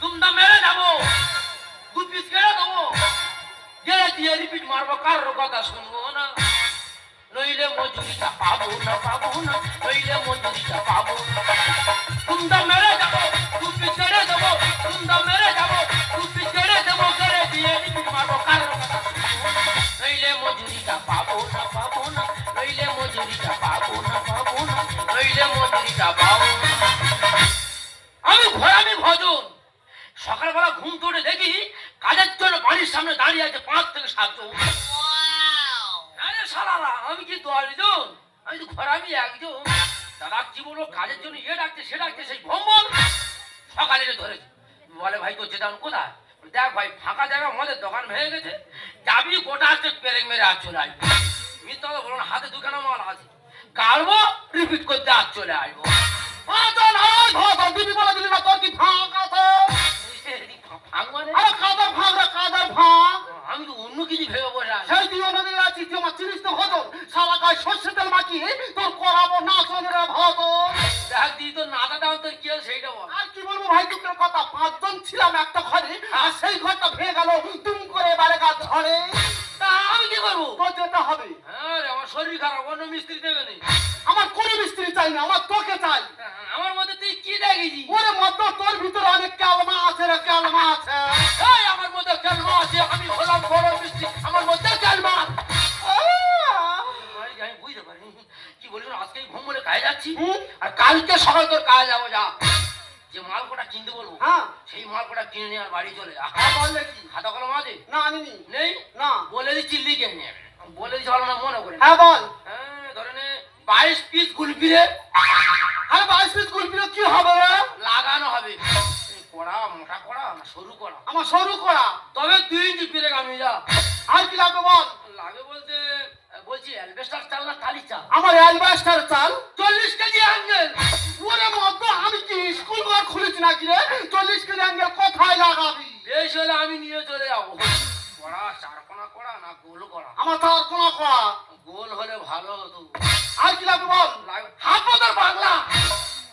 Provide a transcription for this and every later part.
দুমদাম মেরে যাবো, দু পিস কেড়ে দেবো, গেড়ে দিয়ে রিপিট মারবো, কারোর কথা শুনবো না, নইলে মজুরিটা পাবো না, নইলে মজুরিটা পাবো না। দুমদাম মেরে যাবো, দু পিস কেড়ে দেবো, দুমদাম মেরে যাবো, দু পিস কেড়ে দেবো, গেড়ে দিয়ে রিপিট মারবো, কারোর কথা শুনবো না, নইলে মজুরিটা পাবো না, নইলে মজুরিটা পাবো না, নইলে মজুরিটা পাবো না। আমি ভজন সকালবেলা ঘুম থেকে দেখি কাজের জন্য বাড়ির সামনে দাঁড়িয়ে আছে 5 থেকে 7 জন। আরে শালারা, আমি কি 10 জন? আমি তো ঘরামি একজন। দাদা কি বলবো, কাজের জন্য ডাকছে সে ডাকছে, সেই ভম্বল সকালে ধরেছে। বলে ভাই তো যেতাম কোথায়? দেখ ভাই, ফাঁকা জায়গা, আমাদের দোকান ভেঙে গেছে, যাবি গোটা আসছে পেরেক মেরে আর চলে আসবো। মিথ্যা কথা বলুন, হাতে দুখানা মাল আছে, কাটবো রিপিট করতে আর চলে আসবো। আমি তো অন্য কিছু ভেবে বসে সেই দিয়ে নদী আছি, তুই আমার চিনিস তো ভদন, সারা গায়ে সর্ষে তেল মাখিয়ে তোর করাবো নাচন রে ভদন। দেখ দিদি, তোর নাতা দাও তো কি সেইটা বল। আর কি বলবো ভাই, দুঃখের কথা, 5 জন ছিলাম একটা ঘরে, আর সেই ঘরটা ভেঙে গেল তুম করে বারেগা ধরে। তা আমি কি করবো? তোর যেতে হবে। হ্যাঁ রে, আমার শরীর খারাপ, অন্য মিস্ত্রি দেবে নেই। আমার কোনো মিস্ত্রি চাই না, আমার তোকে চাই। আমার মধ্যে তুই কি দেখেছি? ওরে মতো তোর ভিতরে অনেক ক্যালমা আছে রে, ক্যালমা আছে। এই আমার মধ্যে ক্যালমা আছে, আমি হলাম বড় মিস্ত্রি, আমার মধ্যে ক্যালমা। আমি বুঝতে পারি কি বলিস, আজকেই ঘুম বলে কাজে যাচ্ছি, আর কালকে সকাল তোর কাজে যাবো। যা, যে মাল কোটা কিনতে বলবো, হ্যাঁ সেই মাল কোটা কিনে নিয়ে আর বাড়ি চলে যা। বললে কি? খাতা কলম আছে? না আনিনি। নেই? না। বলে দিচ্ছি লিখে নিয়ে, বলে দিচ্ছি ভালো না মনে করে। হ্যাঁ বল। হ্যাঁ, ধরে নে 22 পিস কুলপি রে। আরে 22 পিস কুলপির কি হবে রে? লাগানো হবে। কড়া মোটা কড়া না সরু কড়া? আমার সরু করা। তবে 2 ইঞ্চি পেরেক আমি যা। আর কি লাগবে বল? লাগে বলতে বলছি অ্যালবেস্টার চাল না টালি চাল? আমার অ্যালবাস্টার চাল। 40 কেজি অ্যাঙ্গেল। ওরে মতো, আমি কি স্কুল ঘর খুলেছি নাকি রে? 40 কেজি অ্যাঙ্গেল কোথায় লাগাবি? বেশ হলে আমি নিয়ে চলে যাবো। কড়া চারকোনা কড়া না গোল কড়া? আমার তো আর কোনো করা। গোল হলে ভালো হতো। আর কি লাগবে বল? হাফদার বাংলা।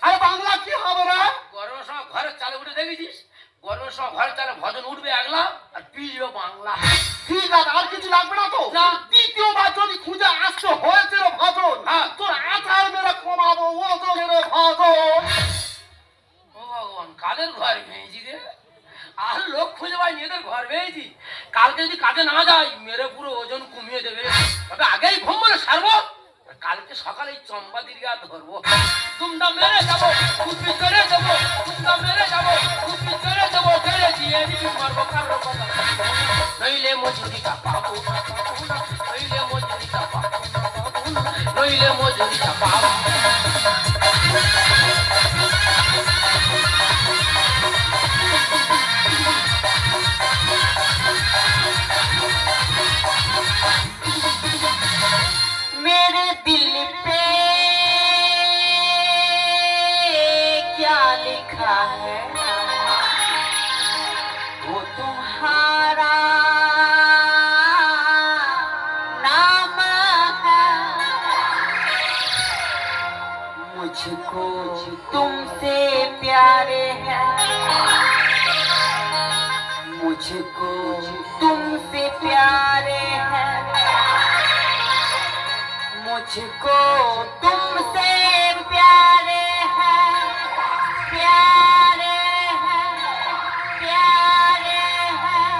আরে বাংলা কি হবে রে? গরমের সময় ঘরের চালে উঠে দেখেছিস? গরমের সময় ঘরের চালে ভজন উঠবে একলা আর পিজবে বাংলা। ঠিক আছে, আর কিছু লাগবে না তো? না। দ্বিতীয়বার যদি খুঁজে আসতে হয়েছে রে ভজন, হ্যাঁ। তোর আচার মেরে কমাবো ওজনের ভজন। ও ভগবান, কাদের ঘর ভেঙেছি রে? আর লোক খুঁজে পাইনি, এদের ঘর ভেঙেছি। কালকে যদি কাজে না যাই, মেরে পুরো ওজন কমিয়ে দেবে। তবে আগেই ঘুম বলে সারবো, কালকে সকালে চম্পা দিদিকে আর ধরবো। দুমদাম মেরে যাবো, কুপি করে দেবো, দুমদাম মেরে যাবো, কুপি করে দেবো, ফেলে দিয়ে রিপিট মারবো, কারোর কথা শুনবো না, নইলে মজুরিটা পাবো না, নইলে মজুরিটা পাবো না, নইলে মজুরিটা পাবো না। मेरे दिल पे क्या लिखा है, वो तुम्हारा नाम है। मुझको तुमसे प्यारे हैं, मुझको तुमसे प्यारे हैं, मुझको तुमसे प्यारे हैं, प्यारे हैं, प्यारे हैं।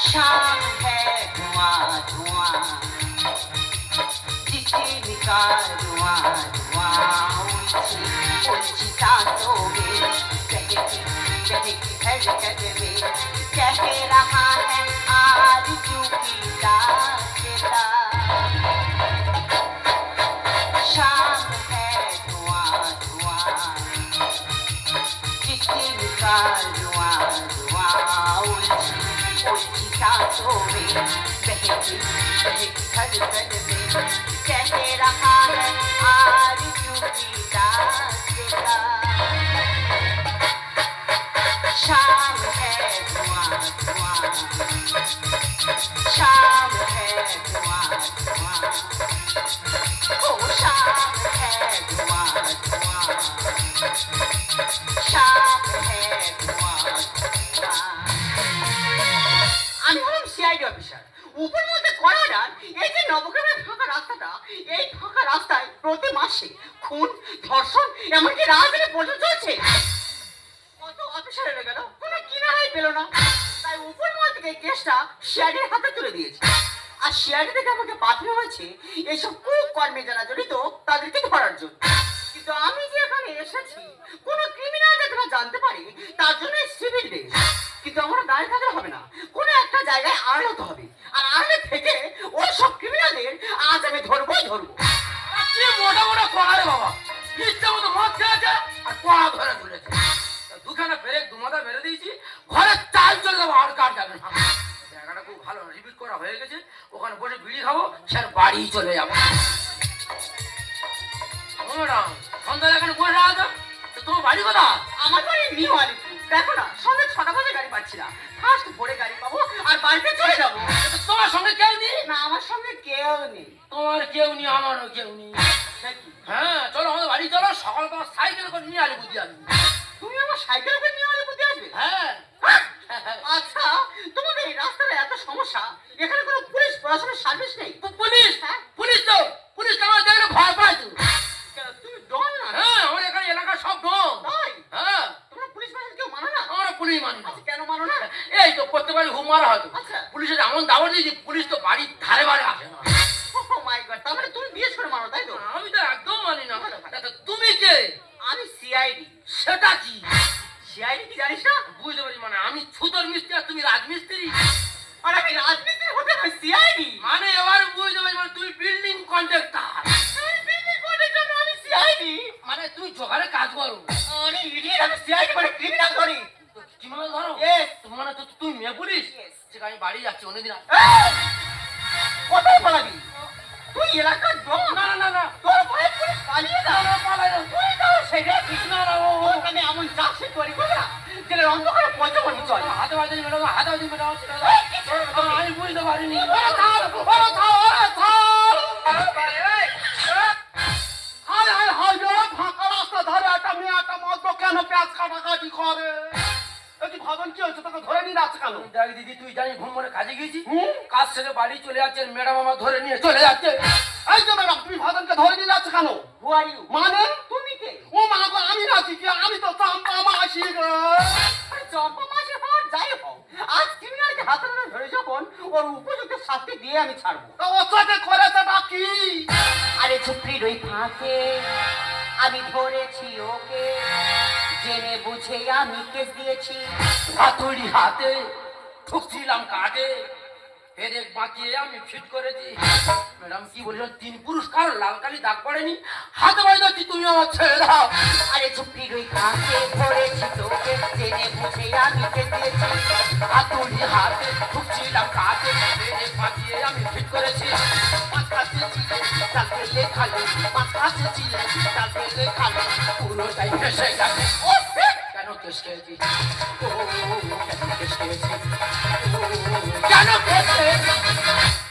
शाम है धुआं धुआं, जिसम का धुआं धुआं, उलझी सांसों में बहकी बहकी धड़कन में कह रहा है आरज़ू की दास्तां। शाम है धुआं धुआं, जिसम का धुआं धुआं, उलझी सांसों में बहकी बहकी धड़कन में कह रहा है आज क्यों की दास्तां शाम है धुआं धुआं शाम है धुआं धुआं ओ शाम है धुआं धुआं शाम है धुआं धुआं আমি হলাম সিআইডি অফিসার উপর মধ্যে করাডার এই যে নবগ্রামের ফাঁকা রাস্তাটা এই ফাঁকা রাস্তায় প্রতি মাসে খুন ধর্ষণ এমনকি রাজনীতি পর্যন্ত চলছে কত অফিসার এলে গেল কোনো কিনারাই পেল না তাই উপর মহল থেকে এই কেসটা সিআইডির হাতে তুলে দিয়েছে আর সিআইডি থেকে আমাকে পাঠানো হয়েছে এইসব কুকর্মে যারা জড়িত তাদেরকে ধরার জন্য কিন্তু আমি যে এখানে এসেছি কোনো ক্রিমিনাল যাতে না জানতে পারি তার জন্য সিভিল ড্রেস কিন্তু আমরা দাঁড়িয়ে থাকলে হবে না কোনো একটা জায়গায় আড়াল হতে হবে আর আড়ালে থেকে ওই সব ক্রিমিনালদের আজ আমি ধরবো কি মোটা মোটা কোয়ারে বাবা ইচ্ছা মতো মদ খেয়েছে আর কোয়া ধরে তুলেছে দুখানা ব্রেক দুমাথা মেরে দিয়েছি ঘরে চাল চলে যাবো আর কার যাবে না জায়গাটা খুব ভালো রিপিট করা হয়ে গেছে ওখানে বসে বিড়ি খাবো স্যার বাড়ি চলে যাবো ম্যাডাম সন্ধ্যা এখানে বসে আছে তোমার বাড়ি কোথা আমার বাড়ি নিউ আলিপুর দেখো না সন্ধ্যে 6টা বাজে গাড়ি পাচ্ছি না ফার্স্ট ভোরে গাড়ি পাবো আর বাড়িতে চলে যাবো তোমার সঙ্গে কেউ নেই না আমার সঙ্গে কেউ নেই তোমার কেউ নেই আমারও কেউ নেই হ্যাঁ চলো আমাদের বাড়ি চলো সকাল তোমার সাইকেল করে নিয়ে আলিপুর দিয়ে আসবি তুমি আমার সাইকেল করে নিউ আলিপুর দিয়ে আসবে হ্যাঁ আচ্ছা তোমাদের এই রাস্তায় এত সমস্যা এখানে কোনো পুলিশ প্রশাসনের সার্ভিস নেই পুলিশ হ্যাঁ পুলিশ তো পুলিশ আমার দেখলে ভয় পায় তো কেন তুমি ডন না হ্যাঁ আমার এখানে এলাকার সব ডন তাই হ্যাঁ তোমরা পুলিশ প্রশাসন কেউ মানো না আমরা পুলিশ মানি না আচ্ছা কেন মানো না এই তো প্রত্যেকবারই হুম মারা হয়তো আচ্ছা। পুলিশের এমন দাবর দিয়েছি পুলিশ তো বাড়ির ধারে বারে আসে না ও মাই গড তার মানে তুমি বিশেষ করে মানো তাই তো আমি তো একদম মানি না তা তুমি কে আমি সিআইডি সেটা কি সিআইডি কি জানিস না বুঝতে পারি মানে আমি ছুতর মিস্ত্রি আর তুমি রাজমিস্ত্রি আর আমি রাজনীতির হতে হবে সিআইডি মানে এবার বুঝতে পারি মানে তুমি বিল্ডিং কন্ট্রাক্টর আমি সিআইডি মানে তুমি জোগাড়ে কাজ করো আরে ইডিয়েট আমি সিআইডি মানে ক্রিমিনাল ধরি কি মানে ধরো Yes. মানে তো তুমি মেয়ে পুলিশ Yes. ঠিক আমি বাড়ি যাচ্ছি অন্যদিন কোথায় পালাবি তুই এলাকার ডন না না না না তোর ভয়ে পুলিশ পালিয়ে না, যাও না, পালাই না। তুই তো সেটা ঠিক না আমি এমন চাষে করি না জেলের অন্ধকারে পচে মনে চল হাতে বাজে ম্যাডাম হাতে বাজে ম্যাডাম আমি বুঝতে পারিনি হায় হায় হায় রে, ফাঁকা রাস্তা ধরে একটা মেয়ে একটা মদ কেন পেঁয়াজ কাটাকাটি করে একটু ভাবেন কি হয়েছে তোকে ধরে নিয়ে যাচ্ছে কেন দেখ দিদি তুই জানি ঘুম মনে কাজে গেছি হুম? কাজ থেকে বাড়ি চলে যাচ্ছে ম্যাডাম আমার ধরে নিয়ে চলে যাচ্ছে এই যে ম্যাডাম তুমি ভাদনকে ধরে নিয়ে যাচ্ছে কেন হু আর ইউ মানে তুমি কে ও মা গো আমি আছি কি আমি তো চাম্পা মাসি রে আরে চম্পা মাসে হওয়ার যাই হোক আজ ক্রিমিনালকে হাতে ধরে ধরে যখন ওর উপযুক্ত শাস্তি দিয়ে আমি ছাড়বো তা ওর সাথে করেছেটা কি আরে ঝুপড়ির ওই ফাঁকে আমি ধরেছি ওকে জেনে বুঝে আমি কেস দিয়েছি হাতুড়ি হাতে ঠুকছিলাম কাটে পেরেক বাঁচিয়ে আমি ফিট করেছি ম্যাডাম কি বলছো 3 পুরস্কার লাল কালি দাগ পড়েনি হাতে বাড়ি যাচ্ছি তুমি আমার ছেড়ে দাও আরে ঝুপড়ির ওই ফাঁকে ধরেছি তোকে জেনে বুঝে আমি কেস দিয়েছি হাতুড়ি হাতে ঠুকছিলাম কাটে পেরেক বাঁচিয়ে আমি ফিট করেছি পাঁচ কাছে ছিলে তাকে লেখালো পাঁচ কাছে ছিলে তাকে লেখালো পুরোটাই ফেসে গেছে ও শিট! কেন কেস খেয়েছি ও কেন কেস খেয়েছি কেন কেস খেয়েছি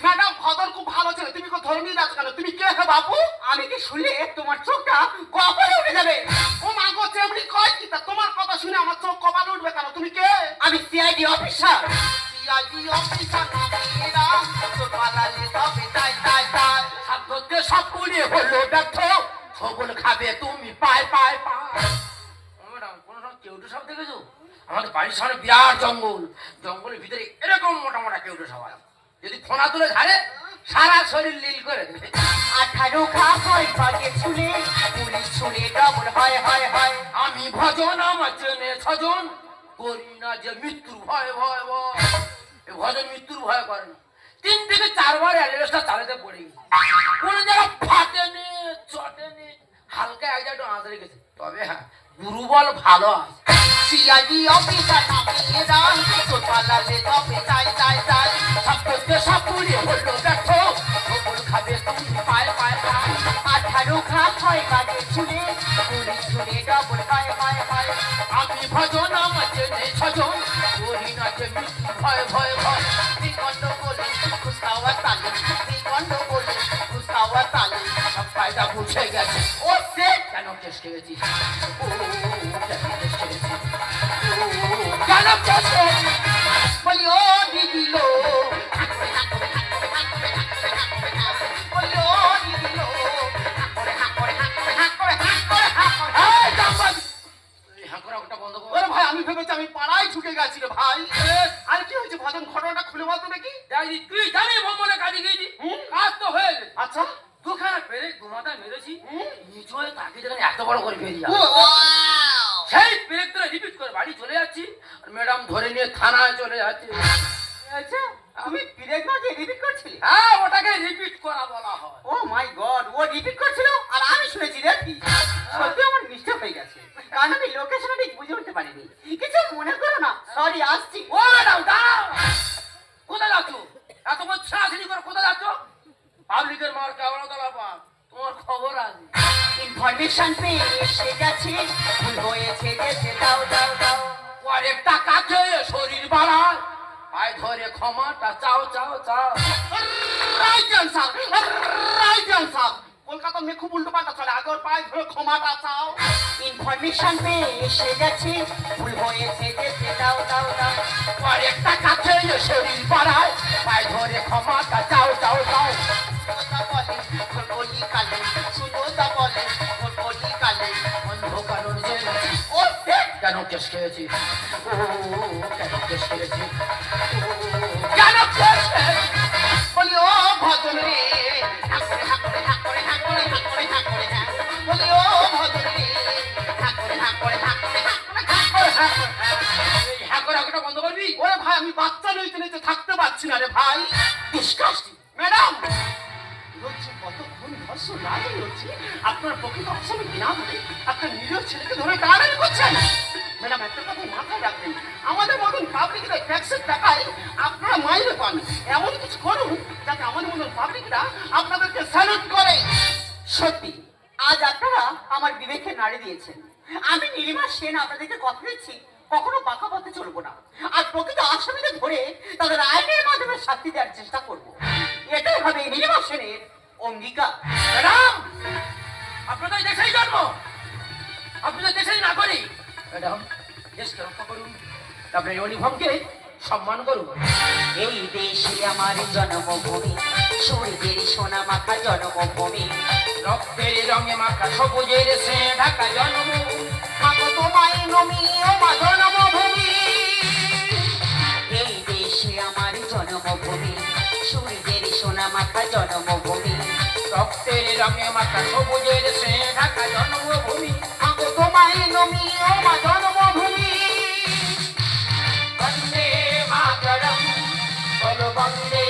ম্যাডাম ভাদন খুব ভালো ছিল তুমি কো ধরে নিয়ে যাচ্ছ কেন তুমি কে হে বাবু আমি কি শুনলে তোমার চোখটা কপালে উঠে যাবে ও মা গো চেমড়ি কয় কি তা তোমার কথা শুনে আমার চোখ কপালে উঠবে কেন তুমি কে আমি সিআইডি অফিসার সিআইডি অফিসার নামেরা তোর পালালে তবে তাই তাই তাই সাধ্যতে সব পুড়িয়ে হলো ব্যর্থ সবল খাবে তুমি পায় পায় পায় ম্যাডাম কোনো সময় কেউটো সব দেখেছো আমাদের বাড়ির সামনে বিরাট জঙ্গল জঙ্গলের ভিতরে এরকম মোটা মোটা কেউটো সব আছে যদি ফোনা তুলে ঝাড়ে সারা শরীর লীল করে দেবে 18 ঘা হয় বাজে ছুলে পুলিশ ছুলে ডবল হয় হয় হয় আমি ভজন আমার চেনে ছজন করি না যে মৃত্যুর ভয় ভয় ভয় এ ভজন মৃত্যুর ভয় করে না 3 থেকে 4 বার অ্যালিভেস্টার চালাতে পড়ে গেছে কোন জায়গা ফাটেনি চটেনি হালকা এক জায়গাটা আঁচড়ে গেছে তবে হ্যাঁ দুর্বল ভালো আছে সিআইডি অফিসার নামেরা তোর পালালে তবে তাই তাই তাই খাট হয় কাজে চুলে পুলিশ চুলে ডবল পায় পায় পায় আমি ভজন আমার চেনে ছজন করি না যে মৃত্যু ভয় ভয় ভয় শ্রীকণ্ড বলে খুস্তাওয়া তালে শ্রীকণ্ড বলে খুস্তাওয়া তালে সব ফায়দা বুঝে গেছে ও সে কেন কেস খেয়েছিস ও কেন কেস খেয়েছিস কেন কেস খেয়েছিস বলি ও দিদি লো বলি ও দিদি লো এই জাম্বাজ এই হাঁকড়া ওটা বন্ধ কর ওরে ভাই আমি ভেবেছি আমি পাড়ায় ঢুকে গেছি রে ভাই আর কি হয়েছে ভজন ঘটনাটা খুলে বলতো নাকি যাই তুই জানি ভ্রমণে কাজে গেছি কাজ তো হয়ে গেছে আচ্ছা দুখানা পেরে দুমাথা মেরেছি নিচু হয়ে তাকে যেখানে এত বড় করে বেরিয়ে ও, সেই পেরেক ধরে রিপিট করে বাড়ি চলে যাচ্ছি আর ম্যাডাম ধরে নিয়ে থানায় চলে যাচ্ছে আচ্ছা তুমি পিরিয়ড মাঝে রিপিট করছিলে হ্যাঁ ওটাকে রিপিট করা বলা হয় ও মাই গড ও রিপিট করছিল আর আমি শুনেছি রেপি সত্যি আমার মিস্টেক হয়ে গেছে কারণ আমি লোকেশনটা ঠিক বুঝে উঠতে পারিনি কিছু মনে করো না সরি আসছি ও ম্যাডাম দাঁড়াও কোথায় যাচ্ছ এতক্ষণ ছাড়াছাড়ি করে কোথায় যাচ্ছ পাবলিকের মার কেমন তোলা পা তোমার খবর আছে ইনফরমেশন পেয়ে এসে গেছে ভুল হয়েছে যে দাও দাও দাও অনেক টাকা খেয়ে শরীর বাড়ায় পায়ে ধরে ক্ষমাটা চাও চাও চাও right answer right answer Kolkata মেয়ে খুব উল্টো পাল্টা চলে আগে ওর পায়ে ধরে ক্ষমাটা চাও ইনফরমেশন পেয়ে এসে গেছে ভুল হয়েছে যে দাও দাও দাও অনেক টাকা খেয়ে শরীর বাড়ায় পায়ে ধরে ক্ষমাটা চাও চাও চাও সুন্দরতা বলে ওর বলি কালে সুন্দরতা বলে ওর বলি কালে অন্ধকারের জেলে ও দেখ কেন কেস খেয়েছিস ও কেন কেস খেয়েছিস কেন কেস খেয়েছিস বলি ও ভজন রে হাকরে হাকরে হাকরে হাকরে হাকরে হাকরে হ্যাঁ বলি ও ভজন রে হাকরে হাকরে হাকরে হাকরে হাকরে এই হাঁকর হাঁকটা বন্ধ করবি ওরে ভাই আমি বাচ্চা নিতে নিতে থাকতে পারছি না রে ভাই ডিসকাস্টিং ম্যাডাম হচ্ছে কতক্ষণ ধর্ষণ রাজি হচ্ছে আপনার প্রকৃত অপশনে বিনা হলে আপনার নিজের ছেলেকে ধরে টানাটানি করছেন ম্যাডাম একটা কথা মাথায় রাখবেন আমাদের মতন পাবলিকরা ট্যাক্সের টাকায় আপনারা মাইনে পান এমন কিছু করুন যাতে আমাদের মতন পাবলিকরা আপনাদেরকে স্যালুট করে সত্যি আজ আপনারা আমার বিবেককে নাড়ি দিয়েছেন আমি নীলিমা সেন আপনাদেরকে কথা দিচ্ছি কখনো বাঁকা পথে চলবো না আর প্রকৃত আসামিদের ধরে তাদের আইনের মাধ্যমে শাস্তি দেওয়ার চেষ্টা করব এটাই হবে নীলিমা সেনের অঙ্গীকার ম্যাডাম আপনাদের দেশেই জন্ম আপনাদের দেশেই নাগরিক ম্যাডাম দেশকে রক্ষা করুন আপনার ইউনিফর্মকে সম্মান করুন এই দেশে আমার জন্মভূমি সূর্যের সোনা মাখা জন্মভূমি রক্তের রঙে মাখা সবুজের সে ঢাকা জন্ম মাগো তোমায় নমি ও মা জন্মভূমি এই দেশে আমার জন্মভূমি সূর্যের সোনা মাখা জন্মভূমি রক্তের রঙে মাখা সবুজের সে ঢাকা জন্মভূমি মাগো তোমায় নমি ও মা জন্মভূমি বন্দে মাতরম বলো বন্দে